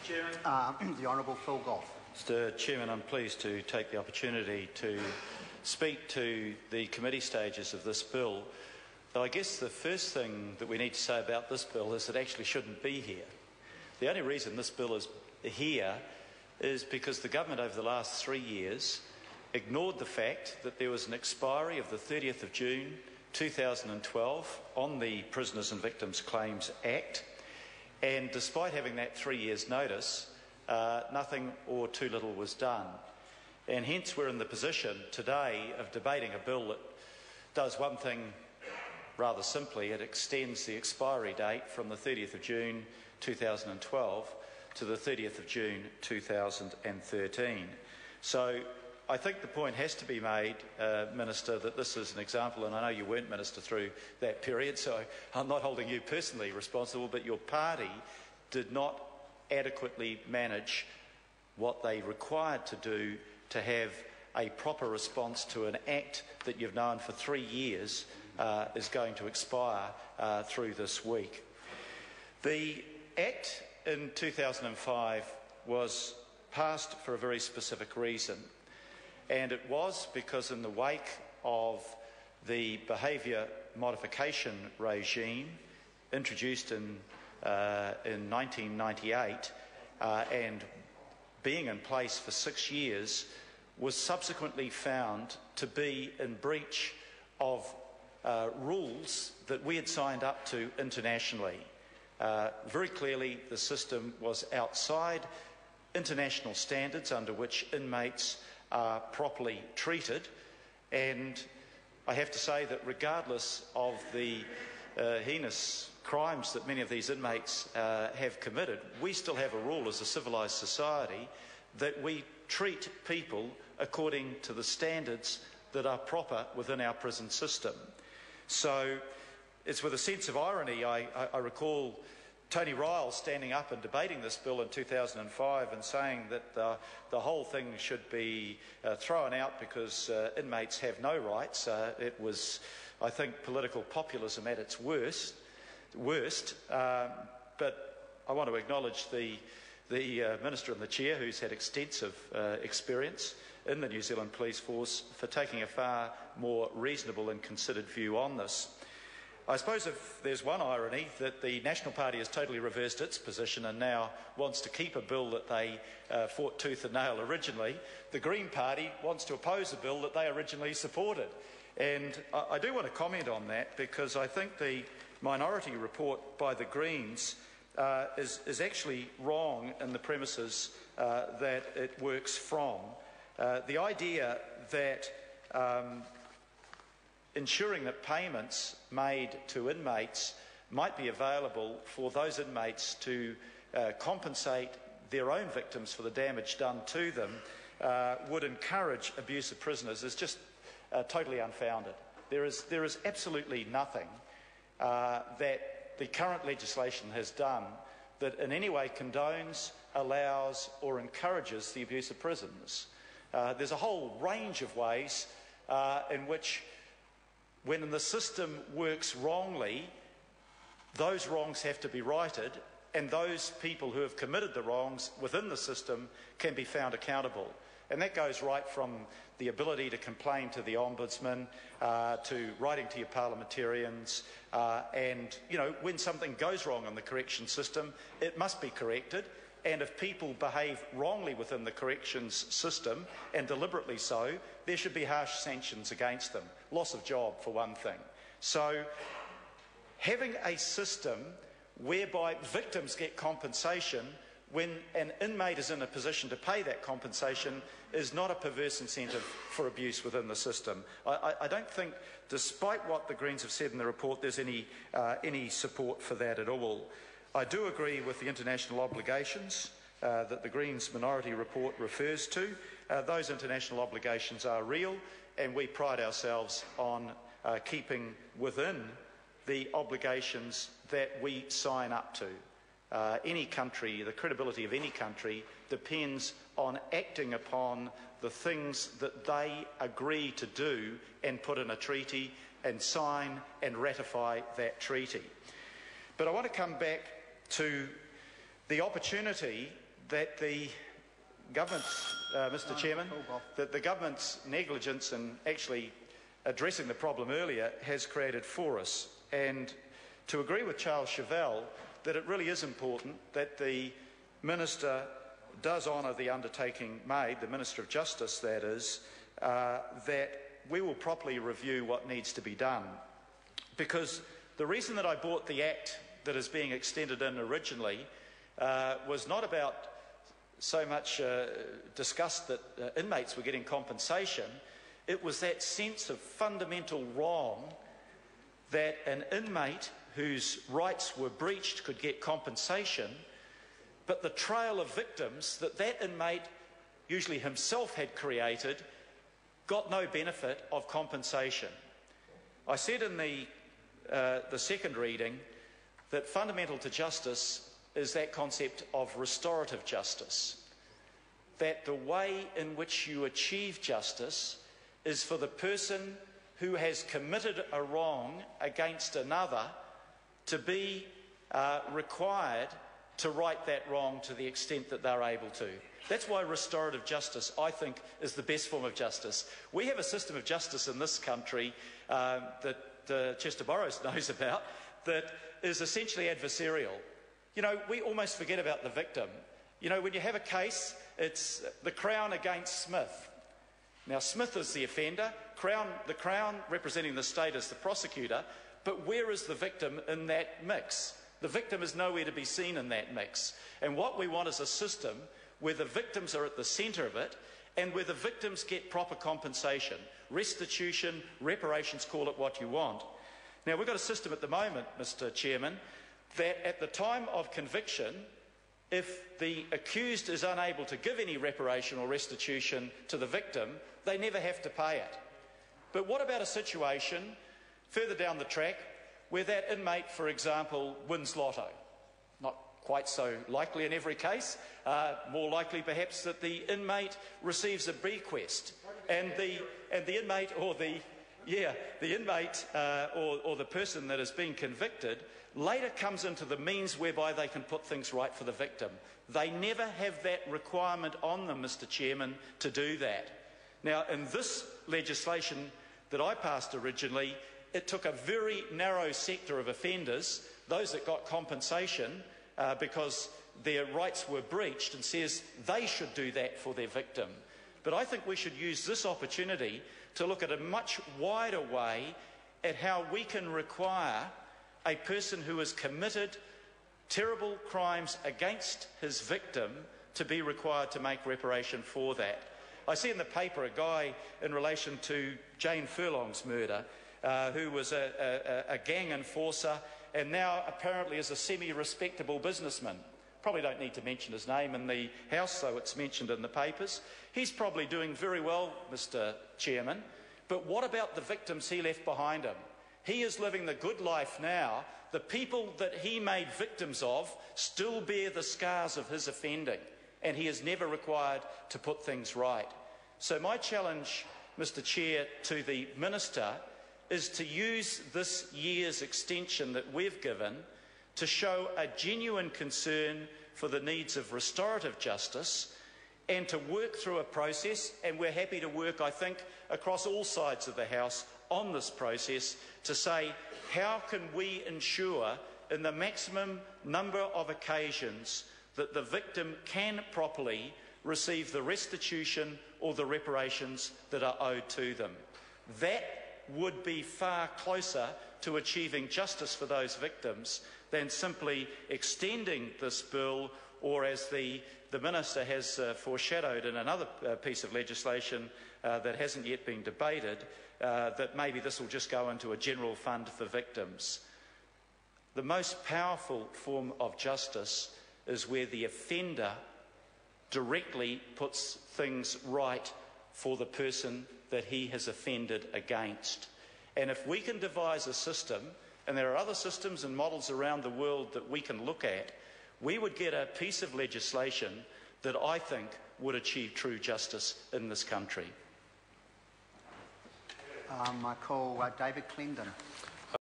Chairman. The Honourable Phil Goff. Mr Chairman, I'm pleased to take the opportunity to speak to the committee stages of this bill. Though I guess the first thing that we need to say about this bill is it actually shouldn't be here. The only reason this bill is here is because the government over the last 3 years ignored the fact that there was an expiry of the 30th of June 2012 on the Prisoners and Victims Claims Act, and despite having that 3 years' notice, nothing or too little was done. And hence we're in the position today of debating a bill that does one thing rather simply. It extends the expiry date from the 30th of June 2012 to the 30th of June 2013. So I think the point has to be made, Minister, that this is an example, and I know you weren't Minister through that period, so I'm not holding you personally responsible, but your party did not adequately manage what they required to do to have a proper response to an act that you've known for 3 years is going to expire through this week. The Act in 2005 was passed for a very specific reason, and it was because in the wake of the behaviour modification regime introduced in 1998 and being in place for 6 years, was subsequently found to be in breach of rules that we had signed up to internationally. Very clearly, the system was outside international standards under which inmates are properly treated, and I have to say that regardless of the heinous crimes that many of these inmates have committed, we still have a rule as a civilised society that we treat people according to the standards that are proper within our prison system. So it's with a sense of irony I recall Tony Ryle standing up and debating this bill in 2005 and saying that the whole thing should be thrown out because inmates have no rights. It was, I think, political populism at its worst. But I want to acknowledge the Minister and the Chair, who's had extensive experience in the New Zealand Police Force, for taking a far more reasonable and considered view on this. I suppose if there's one irony, that the National Party has totally reversed its position and now wants to keep a bill that they fought tooth and nail originally. The Green Party wants to oppose a bill that they originally supported. And I do want to comment on that, because I think the minority report by the Greens is actually wrong in the premises that it works from. The idea that ensuring that payments made to inmates might be available for those inmates to compensate their own victims for the damage done to them would encourage abuse of prisoners is just totally unfounded. There is absolutely nothing that the current legislation has done that in any way condones, allows or encourages the abuse of prisons. There's a whole range of ways in which, when the system works wrongly, those wrongs have to be righted, and those people who have committed the wrongs within the system can be found accountable. And that goes right from the ability to complain to the Ombudsman, to writing to your parliamentarians, and, you know, when something goes wrong in the correction system, it must be corrected. And if people behave wrongly within the corrections system, and deliberately so, there should be harsh sanctions against them. Loss of job, for one thing. So having a system whereby victims get compensation when an inmate is in a position to pay that compensation is not a perverse incentive for abuse within the system. I don't think, despite what the Greens have said in the report, there's any support for that at all. I do agree with the international obligations that the Greens minority report refers to. Those international obligations are real, and we pride ourselves on keeping within the obligations that we sign up to. Any country, the credibility of any country, depends on acting upon the things that they agree to do and put in a treaty and sign and ratify that treaty. But I want to come back to the opportunity that the government's, Mr Chairman, that the government's negligence in actually addressing the problem earlier has created for us. And to agree with Charles Chauvel that it really is important that the Minister does honour the undertaking made, the Minister of Justice that is, that we will properly review what needs to be done. Because the reason that I brought the Act that is being extended in originally was not about so much disgust that inmates were getting compensation. It was that sense of fundamental wrong that an inmate whose rights were breached could get compensation, but the trail of victims that that inmate, usually himself, had created got no benefit of compensation. I said in the second reading that fundamental to justice is that concept of restorative justice, that the way in which you achieve justice is for the person who has committed a wrong against another to be required to right that wrong to the extent that they're able to. That's why restorative justice, I think, is the best form of justice. We have a system of justice in this country that Chester Burrows knows about that is essentially adversarial. You know, we almost forget about the victim. You know, when you have a case, it's the Crown against Smith. Now, Smith is the offender, the Crown representing the state is the prosecutor, but where is the victim in that mix? The victim is nowhere to be seen in that mix. And what we want is a system where the victims are at the centre of it and where the victims get proper compensation, restitution, reparations, call it what you want. Now, we've got a system at the moment, Mr Chairman, that at the time of conviction, if the accused is unable to give any reparation or restitution to the victim, they never have to pay it. But what about a situation further down the track where that inmate, for example, wins lotto? Not quite so likely in every case. More likely perhaps that the inmate receives a bequest and the inmate or the inmate or the person that has been convicted later comes into the means whereby they can put things right for the victim. They never have that requirement on them, Mr Chairman, to do that. Now, in this legislation that I passed originally, it took a very narrow sector of offenders, those that got compensation because their rights were breached, and says they should do that for their victim. But I think we should use this opportunity to look at a much wider way at how we can require a person who has committed terrible crimes against his victim to be required to make reparation for that. I see in the paper a guy in relation to Jane Furlong's murder who was a gang enforcer and now apparently is a semi-respectable businessman. Probably don't need to mention his name in the House, though it's mentioned in the papers. He's probably doing very well, Mr Chairman, but what about the victims he left behind him? He is living the good life now. The people that he made victims of still bear the scars of his offending, and he is never required to put things right. So my challenge, Mr Chair, to the Minister is to use this year's extension that we've given to show a genuine concern for the needs of restorative justice and to work through a process, and we're happy to work, I think, across all sides of the House on this process to say, how can we ensure in the maximum number of occasions that the victim can properly receive the restitution or the reparations that are owed to them? That would be far closer to achieving justice for those victims than simply extending this bill, or as the Minister has foreshadowed in another piece of legislation that hasn't yet been debated, that maybe this will just go into a general fund for victims. The most powerful form of justice is where the offender directly puts things right for the person that he has offended against. And if we can devise a system, and there are other systems and models around the world that we can look at, we would get a piece of legislation that I think would achieve true justice in this country. I call David Clendon.